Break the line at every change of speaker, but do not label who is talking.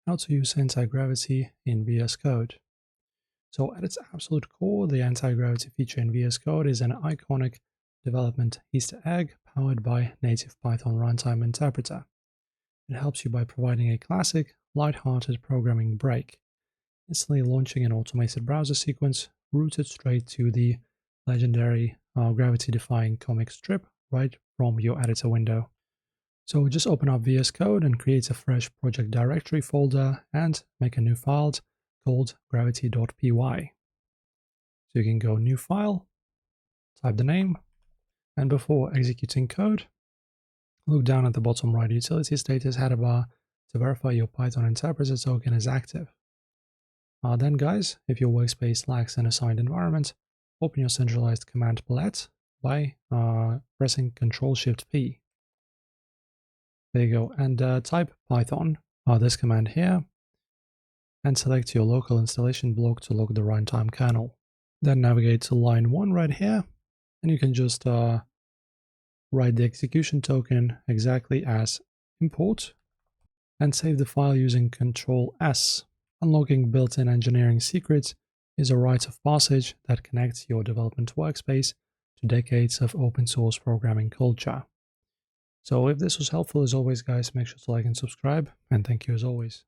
how to use anti-gravity in VS Code. So at its absolute core, the anti-gravity feature in VS Code is an iconic development Easter egg powered by native Python runtime interpreter. It helps you by providing a classic, light-hearted programming break, instantly launching an automated browser sequence routed straight to the legendary gravity-defying comic strip right from your editor window. So just open up VS Code and create a fresh project directory folder and make a new file called gravity.py. So you can go new file, type the name, and before executing code, look down at the bottom right utility status header bar to verify your Python interpreter token is active. Then guys, if your workspace lacks an assigned environment, open your centralized command palette by pressing Ctrl-Shift-P. There you go, and type Python, this command here, and select your local installation block to lock the runtime kernel. Then navigate to line 1 right here, and you can just write the execution token exactly as import, and save the file using Ctrl-S. Unlocking built-in engineering secrets is a rite of passage that connects your development workspace to decades of open source programming culture. So if this was helpful, as always guys, make sure to like and subscribe, and thank you as always.